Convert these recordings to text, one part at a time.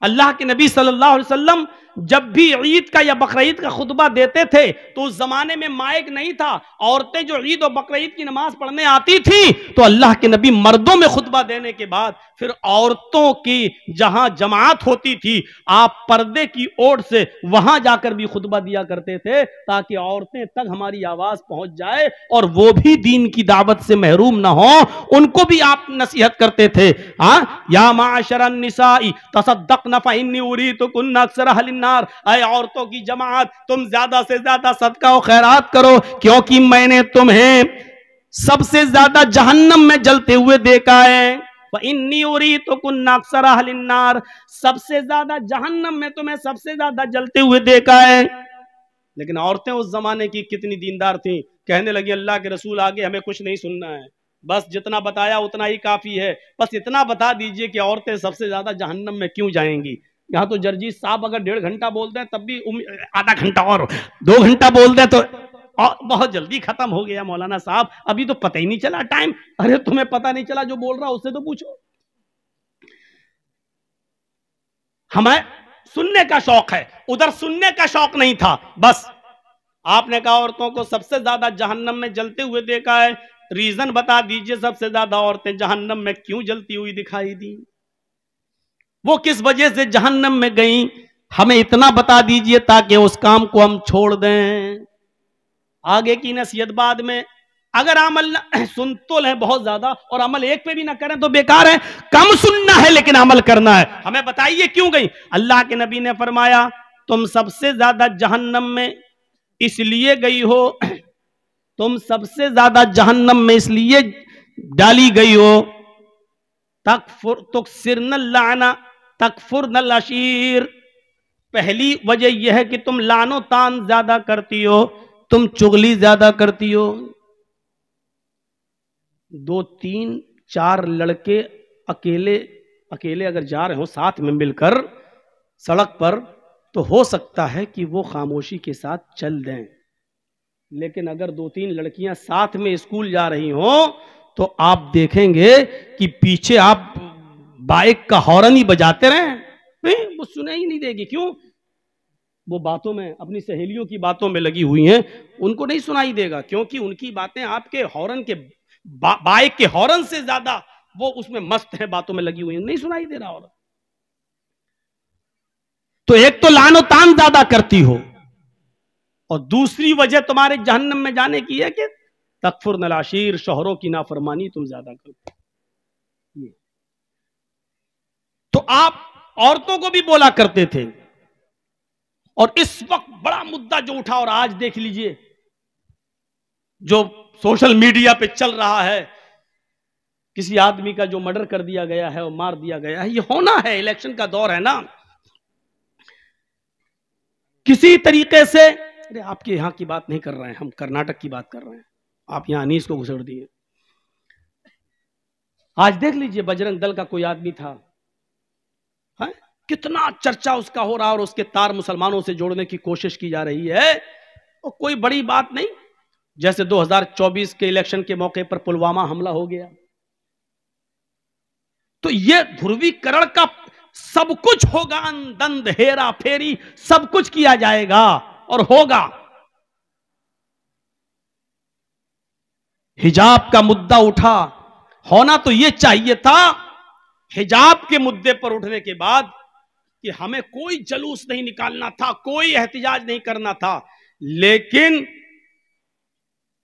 अल्लाह के नबी सल्लल्लाहु अलैहि वसल्लम जब भी ईद का या बकरीद का खुतबा देते थे तो उस जमाने में माइक नहीं था। औरतें जो ईद और बकरीद की नमाज पढ़ने आती थी तो अल्लाह के नबी मर्दों में खुतबा देने के बाद फिर औरतों की जहां जमात होती थी आप पर्दे की ओर से वहां जाकर भी खुतबा दिया करते थे ताकि औरतें तक हमारी आवाज पहुंच जाए और वो भी दीन की दावत से महरूम ना हो, उनको भी आप नसीहत करते थे। हाँ, या माशरन निसाई तसद्दक़न फ़इन्नी उरीतुकुन्ना अक्सर अहलिन नार, ऐ औरतों की जमात तुम ज्यादा से ज्यादा सदका और खैरात करो क्योंकि मैंने तुम्हें सबसे ज्यादा जहन्नम में जलते हुए देखा है। फ़इन्नी उरीतुकुन्ना अक्सर अहलिन नार, सबसे ज्यादा जहन्नम में तुम्हें सबसे ज्यादा जलते हुए देखा है। लेकिन औरतें उस जमाने की कितनी दीनदार थीं, कहने लगी अल्लाह के रसूल आगे हमें कुछ नहीं सुनना है, बस जितना बताया उतना ही काफी है, बस इतना बता दीजिए कि औरतें सबसे ज्यादा जहन्नम में क्यों जाएंगी। यहाँ तो जर्जी साहब अगर 1.5 घंटा बोलते हैं तब भी आधा घंटा और 2 घंटा बोलते हैं तो बहुत जल्दी खत्म हो गया मौलाना साहब, अभी तो पता ही नहीं चला टाइम। अरे तुम्हें पता नहीं चला, जो बोल रहा उससे तो पूछो। हमें सुनने का शौक है, उधर सुनने का शौक नहीं था। बस आपने कहा औरतों को सबसे ज्यादा जहन्नम में जलते हुए देखा है, रीजन बता दीजिए सबसे ज्यादा औरतें जहन्नम में क्यों जलती हुई दिखाई दी, वो किस वजह से जहन्नम में गई, हमें इतना बता दीजिए ताकि उस काम को हम छोड़ दें। आगे की नसीहत बाद में। अगर अमल सुन तो लें बहुत ज्यादा और अमल एक पे भी ना करें तो बेकार है। कम सुनना है लेकिन अमल करना है। हमें बताइए क्यों गई। अल्लाह के नबी ने फरमाया तुम सबसे ज्यादा जहन्नम में इसलिए गई हो, तुम सबसे ज्यादा जहन्नम में इसलिए डाली गई हो, तकफुरनल अशीर, पहली वजह यह है कि तुम लानो तान ज्यादा करती हो, तुम चुगली ज्यादा करती हो। 2, 3, 4 लड़के अकेले अकेले अगर जा रहे हो साथ में मिलकर सड़क पर तो हो सकता है कि वो खामोशी के साथ चल दें, लेकिन अगर 2-3 लड़कियां साथ में स्कूल जा रही हो तो आप देखेंगे कि पीछे आप बाइक का हॉर्न ही बजाते रहें, वो सुने ही नहीं देगी। क्यों? वो बातों में, अपनी सहेलियों की बातों में लगी हुई हैं, उनको नहीं सुनाई देगा क्योंकि उनकी बातें आपके हॉर्न के बाइक के हॉर्न से ज्यादा वो उसमें मस्त है, बातों में लगी हुई है, नहीं सुनाई दे रहा। और तो एक तो लानो तान ज्यादा करती हो और दूसरी वजह तुम्हारे जहन्नम में जाने की है कि तकफुरनल अशीर, शौहरों की नाफरमानी तुम ज्यादा करते। तो आप औरतों को भी बोला करते थे। और इस वक्त बड़ा मुद्दा जो उठा, और आज देख लीजिए जो सोशल मीडिया पे चल रहा है, किसी आदमी का जो मर्डर कर दिया गया है और मार दिया गया है, ये होना है, इलेक्शन का दौर है ना। किसी तरीके से, अरे आपके यहां की बात नहीं कर रहे हैं, हम कर्नाटक की बात कर रहे हैं, आप यहां अनीस को घुसेड़ दिए। आज देख लीजिए बजरंग दल का कोई आदमी था, है? कितना चर्चा उसका हो रहा और उसके तार मुसलमानों से जोड़ने की कोशिश की जा रही है, और कोई बड़ी बात नहीं। जैसे 2024 के इलेक्शन के मौके पर पुलवामा हमला हो गया, तो ये ध्रुवीकरण का सब कुछ होगा, अंदंद हेरा फेरी सब कुछ किया जाएगा और होगा। हिजाब का मुद्दा उठा, होना तो यह चाहिए था हिजाब के मुद्दे पर उठने के बाद कि हमें कोई जलूस नहीं निकालना था, कोई एहतिजाज नहीं करना था, लेकिन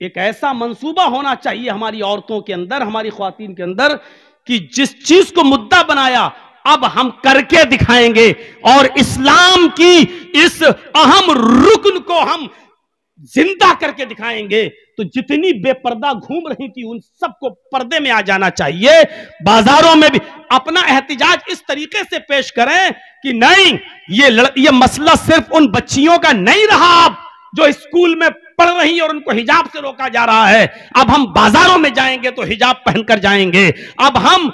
एक ऐसा मंसूबा होना चाहिए हमारी औरतों के अंदर, हमारी ख्वातीन के अंदर, कि जिस चीज को मुद्दा बनाया अब हम करके दिखाएंगे और इस्लाम की इस अहम रुकन को हम जिंदा करके दिखाएंगे। तो जितनी बेपर्दा घूम रही थी उन सबको पर्दे में आ जाना चाहिए। बाजारों में भी अपना एहतिजाज इस तरीके से पेश करें कि नहीं, ये मसला सिर्फ उन बच्चियों का नहीं रहा जो स्कूल में पढ़ रही और उनको हिजाब से रोका जा रहा है। अब हम बाजारों में जाएंगे तो हिजाब पहनकर जाएंगे, अब हम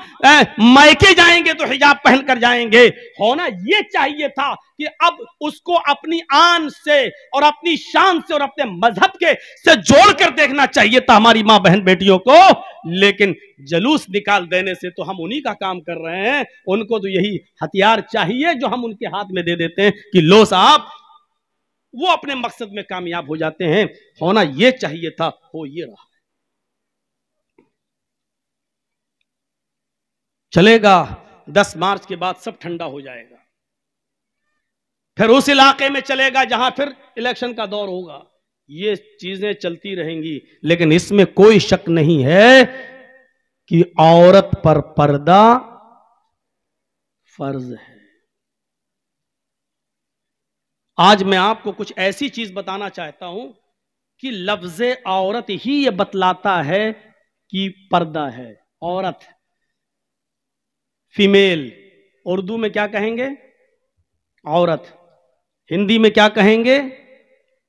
मायके जाएंगे तो हिजाब पहनकर जाएंगे। होना ये चाहिए था कि अब उसको अपनी आन से और अपनी शान से और अपने मजहब के से जोड़कर देखना चाहिए था हमारी मां बहन बेटियों को। लेकिन जलूस निकाल देने से तो हम उन्हीं का काम कर रहे हैं। उनको तो यही हथियार चाहिए जो हम उनके हाथ में दे देते हैं कि लो साहब, वो अपने मकसद में कामयाब हो जाते हैं। होना यह चाहिए था, हो ये रहा। चलेगा 10 मार्च के बाद सब ठंडा हो जाएगा, फिर उस इलाके में चलेगा जहां फिर इलेक्शन का दौर होगा। ये चीजें चलती रहेंगी, लेकिन इसमें कोई शक नहीं है कि औरत पर पर्दा फर्ज है। आज मैं आपको कुछ ऐसी चीज बताना चाहता हूं कि लफ्ज़ औरत ही ये बतलाता है कि पर्दा है। औरत, फीमेल, उर्दू में क्या कहेंगे? औरत। हिंदी में क्या कहेंगे?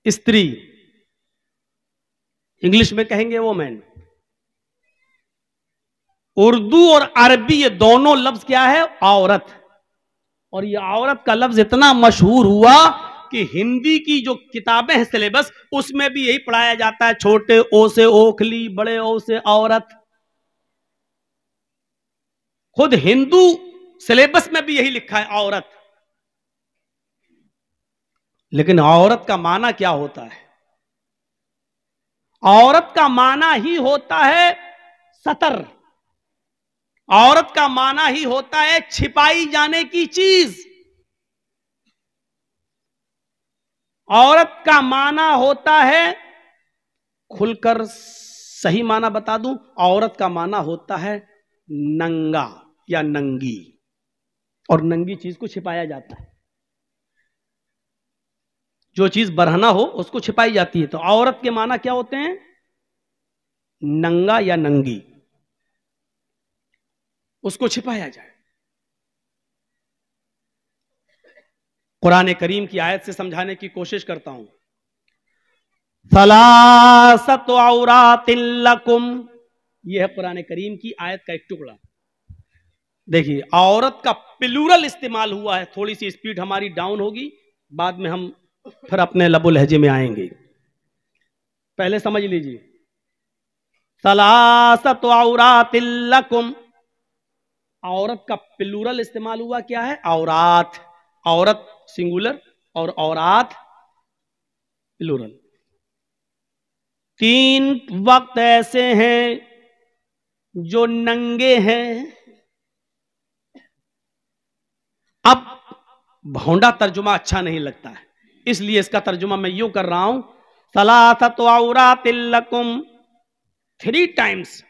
स्त्री। इंग्लिश में कहेंगे वोमेन। उर्दू और अरबी ये दोनों लफ्ज क्या है? औरत। और ये औरत का लफ्ज इतना मशहूर हुआ कि हिंदी की जो किताबें हैं सिलेबस, उसमें भी यही पढ़ाया जाता है। छोटे ओ से ओखली, बड़े ओ से औरत। खुद हिंदू सिलेबस में भी यही लिखा है, औरत। लेकिन औरत का माना क्या होता है? औरत का माना ही होता है सतर। औरत का माना ही होता है छिपाई जाने की चीज। औरत का माना होता है, खुलकर सही माना बता दूं, औरत का माना होता है नंगा या नंगी। और नंगी चीज को छिपाया जाता है। जो चीज बरहना हो उसको छिपाई जाती है। तो औरत के माना क्या होते हैं? नंगा या नंगी, उसको छिपाया जाए। कुरान करीम की आयत से समझाने की कोशिश करता हूं। सलासतु औरातिन लकुम, यह है कुरान करीम की आयत का एक टुकड़ा। देखिए, औरत का प्लूरल इस्तेमाल हुआ है। थोड़ी सी स्पीड हमारी डाउन होगी, बाद में हम फिर अपने लबो लहजे में आएंगे। पहले समझ लीजिए, सलासतु औरातिन लकुम, औरत का प्लूरल इस्तेमाल हुआ क्या है? औरात। औरत सिंगुलर और औरात प्लूरल। 3 वक्त ऐसे हैं जो नंगे हैं। अब भौंडा तर्जुमा अच्छा नहीं लगता है, इसलिए इसका तर्जुमा मैं यूं कर रहा हूं, सलासतु औरातिन लकुम, 3 टाइम्स।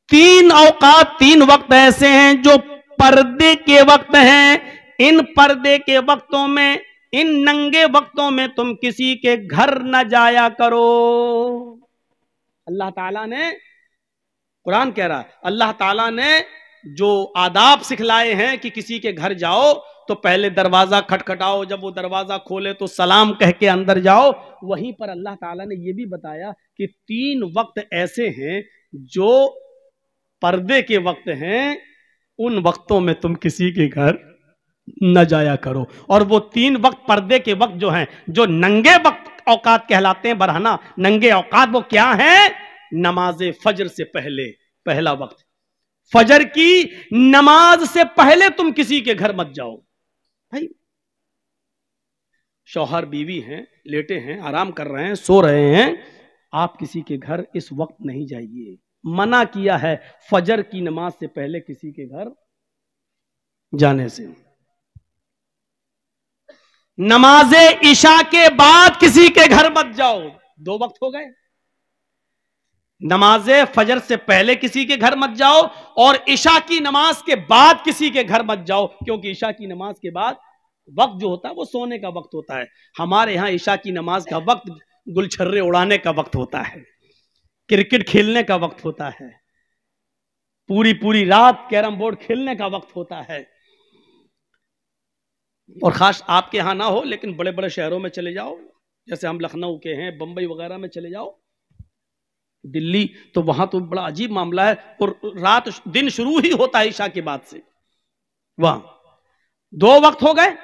3 औकात, 3 वक्त ऐसे हैं जो पर्दे के वक्त हैं। इन पर्दे के वक्तों में, इन नंगे वक्तों में तुम किसी के घर न जाया करो। अल्लाह ताला ने, कुरान कह रहा है, अल्लाह ताला ने जो आदाब सिखलाए हैं कि किसी के घर जाओ तो पहले दरवाजा खटखटाओ, जब वो दरवाजा खोले तो सलाम कह के अंदर जाओ। वहीं पर अल्लाह ताला ने यह भी बताया कि 3 वक्त ऐसे हैं जो पर्दे के वक्त हैं, उन वक्तों में तुम किसी के घर न जाया करो। और वो 3 वक्त पर्दे के वक्त जो हैं, जो नंगे वक्त औकात कहलाते हैं, बरहना नंगे औकात, वो क्या हैं? नमाज फजर से पहले, पहला वक्त, फजर की नमाज से पहले तुम किसी के घर मत जाओ। भाई, शौहर बीवी हैं, लेटे हैं, आराम कर रहे हैं, सो रहे हैं, आप किसी के घर इस वक्त नहीं जाइए। मना किया है फजर की नमाज से पहले किसी के घर जाने से। नमाजे इशा के बाद किसी के घर मत जाओ। 2 वक्त हो गए। नमाजे फजर से पहले किसी के घर मत जाओ और इशा की नमाज के बाद किसी के घर मत जाओ, क्योंकि इशा की नमाज के बाद वक्त जो होता है वो सोने का वक्त होता है। हमारे यहां इशा की नमाज का वक्त गुलछर्रे उड़ाने का वक्त होता है, क्रिकेट खेलने का वक्त होता है, पूरी पूरी रात कैरम बोर्ड खेलने का वक्त होता है। और खास आपके यहां ना हो, लेकिन बड़े बड़े शहरों में चले जाओ, जैसे हम लखनऊ के हैं, बंबई वगैरह में चले जाओ, दिल्ली, तो वहां तो बड़ा अजीब मामला है। और रात दिन शुरू ही होता है ईशा के बाद से। वहां 2 वक्त हो गए,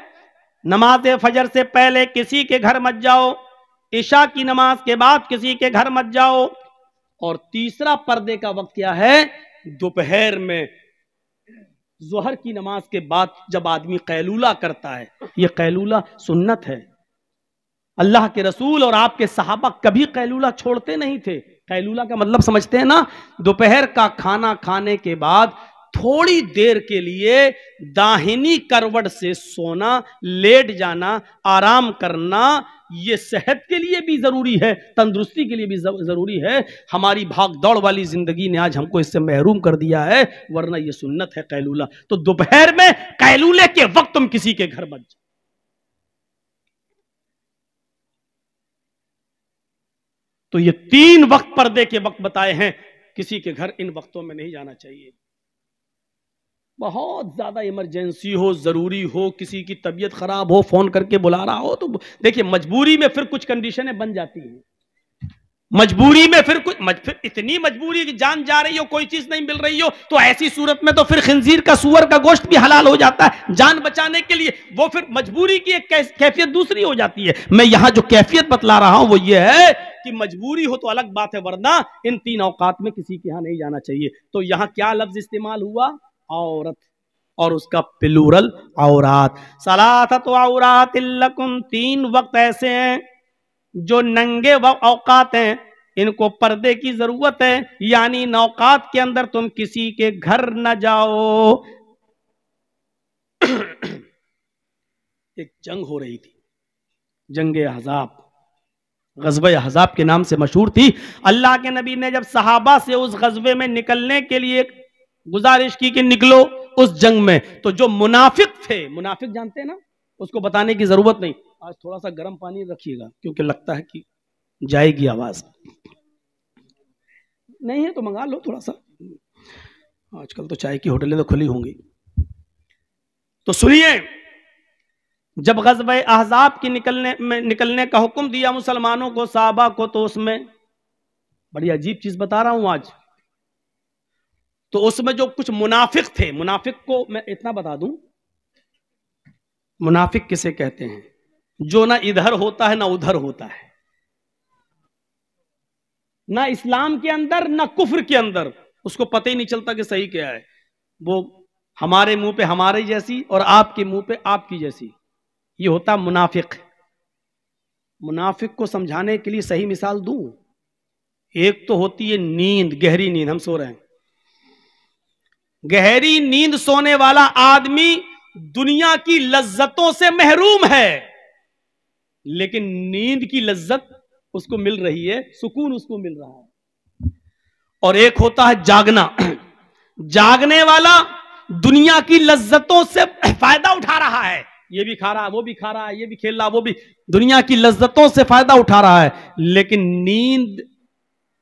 नमाज फजर से पहले किसी के घर मत जाओ, ईशा की नमाज के बाद किसी के घर मत जाओ। और तीसरा पर्दे का वक्त क्या है? दोपहर में जोहर की नमाज के बाद जब आदमी कैलूला करता है। यह कैलूला सुन्नत है। अल्लाह के रसूल और आपके सहाबा कभी कैलूला छोड़ते नहीं थे। कैलूला का मतलब समझते हैं ना? दोपहर का खाना खाने के बाद थोड़ी देर के लिए दाहिनी करवट से सोना, लेट जाना, आराम करना। ये सेहत के लिए भी जरूरी है, तंदुरुस्ती के लिए भी जरूरी है। हमारी भाग दौड़ वाली जिंदगी ने आज हमको इससे महरूम कर दिया है, वरना ये सुन्नत है कैलूला। तो दोपहर में कैलूले के वक्त तुम किसी के घर मत जाओ। तो ये 3 वक्त पर्दे के वक्त बताए हैं, किसी के घर इन वक्तों में नहीं जाना चाहिए। बहुत ज्यादा इमरजेंसी हो, जरूरी हो, किसी की तबीयत खराब हो, फोन करके बुला रहा हो, तो देखिए मजबूरी में फिर कुछ कंडीशनें बन जाती हैं। मजबूरी में फिर इतनी मजबूरी कि जान जा रही हो, कोई चीज नहीं मिल रही हो, तो ऐसी सूरत में तो फिर खिंजीर का, सूअर का गोश्त भी हलाल हो जाता है जान बचाने के लिए। वो फिर मजबूरी की एक कैफियत दूसरी हो जाती है। मैं यहां जो कैफियत बतला रहा हूं वो ये है कि मजबूरी हो तो अलग बात है, वरना इन 3 औकात में किसी के यहां नहीं जाना चाहिए। तो यहां क्या लफ्ज इस्तेमाल हुआ? औरत, और उसका प्लूरल औरात। सलासत औरात लकुम, 3 वक्त ऐसे हैं जो नंगे औकात हैं, इनको पर्दे की जरूरत है। यानी इन औकात के अंदर तुम किसी के घर न जाओ। एक जंग हो रही थी, जंगे अहज़ाब, ग़ज़वे अहज़ाब के नाम से मशहूर थी। अल्लाह के नबी ने जब सहाबा से उस ग़ज़वे में निकलने के लिए गुजारिश की कि निकलो उस जंग में, तो जो मुनाफिक थे, मुनाफिक जानते हैं ना, उसको बताने की जरूरत नहीं। आज थोड़ा सा गर्म पानी रखिएगा क्योंकि लगता है कि जाएगी आवाज। नहीं है तो मंगा लो थोड़ा सा, आजकल तो चाय की होटलें तो खुली होंगी। तो सुनिए, जब ग़ज़वे अहज़ाब की निकलने का हुक्म दिया मुसलमानों को, सहाबा को, तो उसमें बड़ी अजीब चीज बता रहा हूं आज। तो उसमें जो कुछ मुनाफिक थे, मुनाफिक को मैं इतना बता दूं, मुनाफिक किसे कहते हैं? जो ना इधर होता है ना उधर होता है, ना इस्लाम के अंदर ना कुफ्र के अंदर, उसको पता ही नहीं चलता कि सही क्या है। वो हमारे मुंह पे हमारे जैसी और आपके मुंह पे आपकी जैसी, ये होता मुनाफिक। मुनाफिक को समझाने के लिए सही मिसाल दूं, एक तो होती है नींद, गहरी नींद, हम सो रहे हैं, गहरी नींद सोने वाला आदमी दुनिया की लज्जतों से महरूम है, लेकिन नींद की लज्जत उसको मिल रही है, सुकून उसको मिल रहा है। और एक होता है जागना, जागने वाला दुनिया की लज्जतों से फायदा उठा रहा है, ये भी खा रहा है, वो भी खा रहा है, ये भी खेल रहा है, वो भी, दुनिया की लज्जतों से फायदा उठा रहा है, लेकिन नींद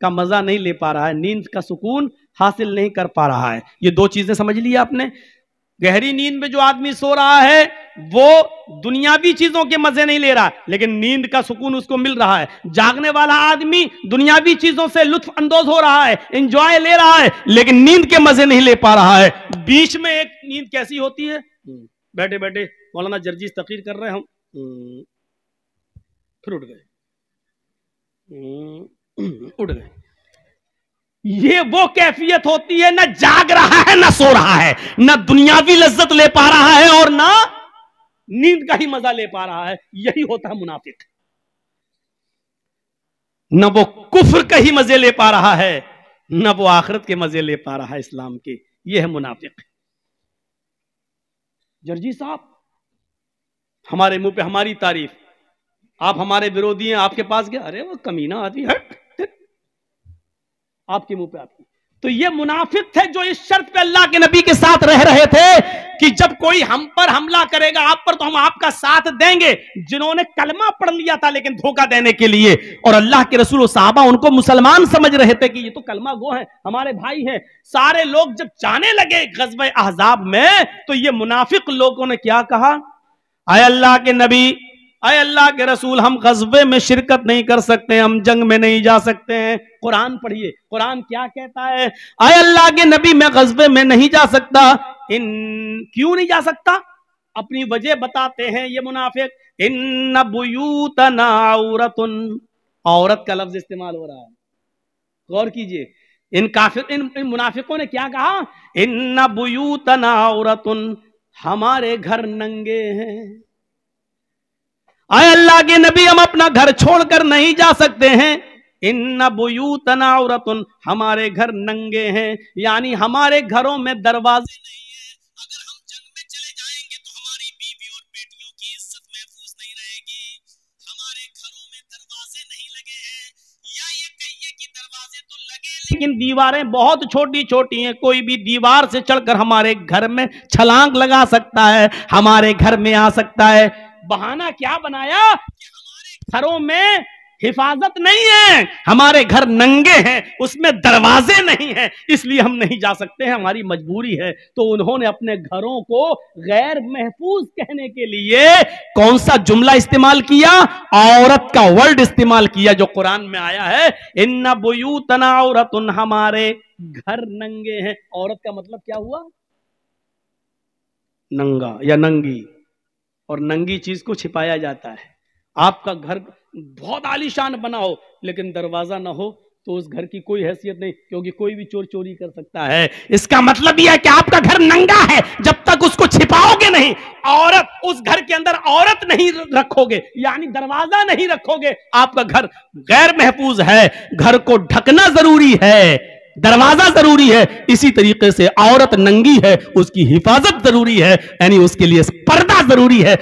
का मजा नहीं ले पा रहा है, नींद का सुकून हासिल नहीं कर पा रहा है। ये 2 चीजें समझ ली आपने। गहरी नींद में जो आदमी सो रहा है वो दुनियावी चीजों के मजे नहीं ले रहा, लेकिन नींद का सुकून उसको मिल रहा है। जागने वाला आदमी दुनियावी चीजों से लुत्फ अंदोज हो रहा है, एंजॉय ले रहा है, लेकिन नींद के मजे नहीं ले पा रहा है। बीच में एक नींद कैसी होती है, बैठे बैठे मौलाना जर्जीस तकरीर कर रहे हैं, हम फिर उठ गए, उठ गए। ये वो कैफियत होती है, ना जाग रहा है ना सो रहा है, ना दुनियावी लज्जत ले पा रहा है और ना नींद का ही मजा ले पा रहा है। यही होता है मुनाफिक। न वो कुफ्र का ही मजे ले पा रहा है, न वो आखिरत के मजे ले पा रहा है इस्लाम के। ये है मुनाफिक। जर्जी साहब, हमारे मुंह पे हमारी तारीफ, आप हमारे विरोधी हैं, आपके पास गया, अरे वो कमीना आदमी, हट, आपके मुंह पे आपकी। तो ये मुनाफिक थे जो इस शर्त पे अल्लाह के नबी के साथ रह रहे थे कि जब कोई हम पर हमला करेगा, आप पर, तो हम आपका साथ देंगे। जिन्होंने कलमा पढ़ लिया था लेकिन धोखा देने के लिए, और अल्लाह के रसूल और सहाबा उनको मुसलमान समझ रहे थे कि ये तो कलमा गो हैं, हमारे भाई हैं। सारे लोग जब जाने लगे ग़ज़वे अहज़ाब में, तो ये मुनाफिक लोगों ने क्या कहा, आए अल्लाह के नबी, अय अल्लाह के रसूल, हम गज़वे में शिरकत नहीं कर सकते, हम जंग में नहीं जा सकते हैं। कुरान पढ़िए, कुरान क्या कहता है? अय अल्लाह के नबी, मैं गज़वे में नहीं जा सकता। क्यों नहीं जा सकता? अपनी वजह बताते हैं ये मुनाफिक। इन्ना बुयूतना औरतुन, औरत का लफ्ज इस्तेमाल हो रहा है, गौर कीजिए। इन मुनाफिकों ने क्या कहा? इन्ना बुयूतना औरतुन, हमारे घर नंगे हैं। आए अल्लाह के नबी, हम अपना घर छोड़कर नहीं जा सकते हैं। इन्ना बुयूतना औरतुन, हमारे घर नंगे हैं, यानी हमारे घरों में दरवाजे नहीं है। अगर हम जंग में चले जाएंगे तो हमारी बीवी और बेटियों की इज्जत महफूज नहीं रहेगी। हमारे घरों में दरवाजे नहीं लगे हैं, या ये कहिए कि दरवाजे तो लगे लेकिन दीवारें बहुत छोटी छोटी हैं। कोई भी दीवार से चढ़कर हमारे घर में छलांग लगा सकता है, हमारे घर में आ सकता है। बहाना क्या बनाया कि हमारे घरों में हिफाजत नहीं है, हमारे घर नंगे हैं, उसमें दरवाजे नहीं हैं, इसलिए हम नहीं जा सकते हैं, हमारी मजबूरी है। तो उन्होंने अपने घरों को गैर महफूज कहने के लिए कौन सा जुमला इस्तेमाल किया? औरत का वर्ड इस्तेमाल किया, जो कुरान में आया है, इन्ना बुयूतना औरतुन, हमारे घर नंगे हैं। औरत का मतलब क्या हुआ? नंगा या नंगी, और नंगी चीज को छिपाया जाता है। आपका घर बहुत आलीशान बना हो लेकिन दरवाजा ना हो तो उस घर की कोई हैसियत नहीं, क्योंकि कोई भी चोर चोरी कर सकता है। इसका मतलब यह है कि आपका घर नंगा है, जब तक उसको छिपाओगे नहीं, औरत उस घर के अंदर औरत नहीं रखोगे, यानी दरवाजा नहीं रखोगे, आपका घर गैर महफूज है। घर को ढकना जरूरी है, दरवाजा जरूरी है। इसी तरीके से औरत नंगी है, उसकी हिफाजत जरूरी है, यानी उसके लिए पर्दा जरूरी है।